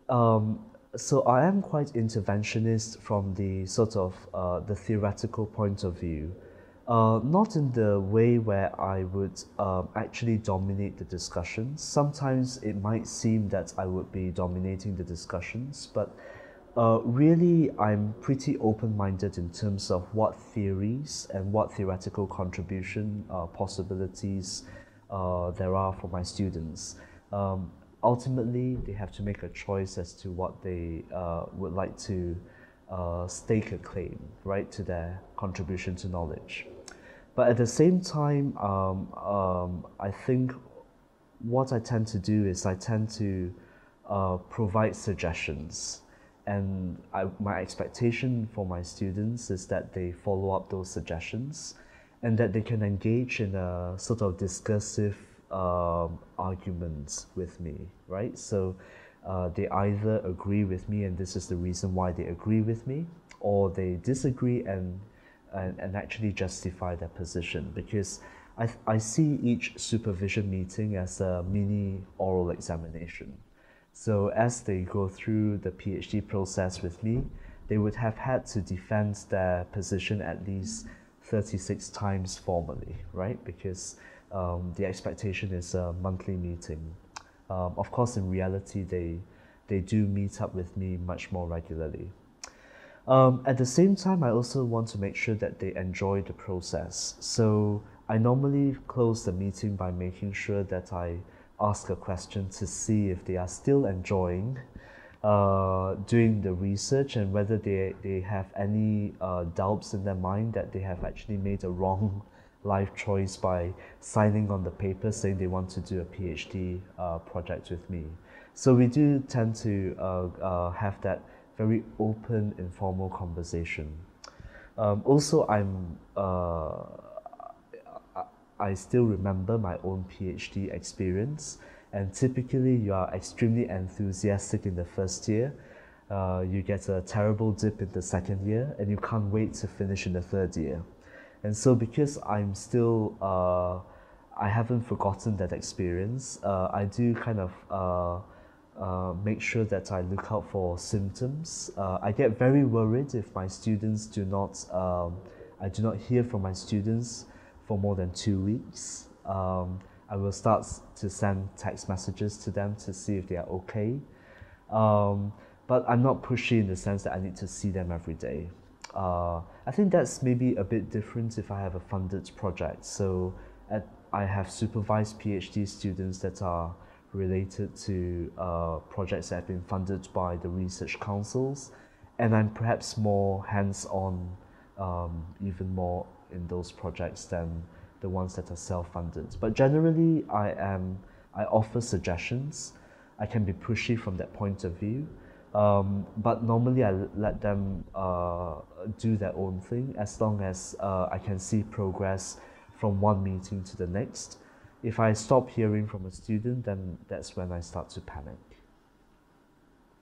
Um, so I am quite interventionist from the sort of the theoretical point of view, not in the way where I would actually dominate the discussions. Sometimes it might seem that I would be dominating the discussions, but really I'm pretty open-minded in terms of what theories and what theoretical contribution possibilities there are for my students. Um, Ultimately, they have to make a choice as to what they would like to stake a claim, right, to their contribution to knowledge. But at the same time, I think what I tend to do is I tend to provide suggestions. And my expectation for my students is that they follow up those suggestions and that they can engage in a sort of discursive argument with me, right? So they either agree with me and this is the reason why they agree with me, or they disagree and actually justify their position, because I see each supervision meeting as a mini oral examination. So as they go through the PhD process with me, they would have had to defend their position at least 36 times formally, right? Because the expectation is a monthly meeting. Of course, in reality, they do meet up with me much more regularly. At the same time, I also want to make sure that they enjoy the process. So I normally close the meeting by making sure that I ask a question to see if they are still enjoying doing the research and whether they have any doubts in their mind that they have actually made a wrong life choice by signing on the paper saying they want to do a PhD project with me. So we do tend to have that very open, informal conversation. Also, I still remember my own PhD experience, and typically you are extremely enthusiastic in the first year. You get a terrible dip in the second year, and you can't wait to finish in the third year. And so, because I haven't forgotten that experience, I do kind of make sure that I look out for symptoms. I get very worried if my students do not, I do not hear from my students for more than 2 weeks. I will start to send text messages to them to see if they are okay. Um, but I'm not pushy in the sense that I need to see them every day. I think that's maybe a bit different if I have a funded project. So I have supervised PhD students that are related to projects that have been funded by the research councils, and I'm perhaps more hands-on, even more in those projects than the ones that are self-funded. But generally, I offer suggestions. I can be pushy from that point of view, but normally I let them do their own thing as long as I can see progress from one meeting to the next. If I stop hearing from a student, then that's when I start to panic.